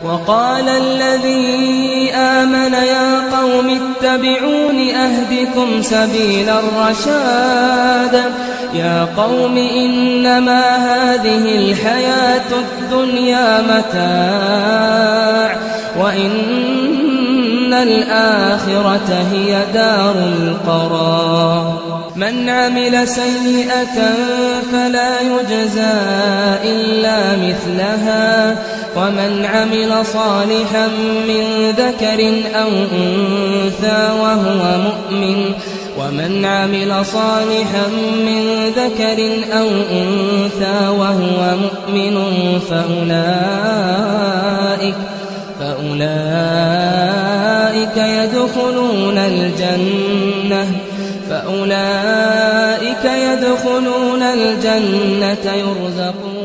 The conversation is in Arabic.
وقال الذي آمن يا قوم اتبعون أهدكم سبيل الرشاد يا قوم إنما هذه الحياة الدنيا متاع وإن الآخرة هي دار القرار من عمل سيئة فلا يجزى إلا مثلها ومن عمل صالحا من ذكر أو أنثى وهو مؤمن فأولئك يدخلون الجنة يرزقون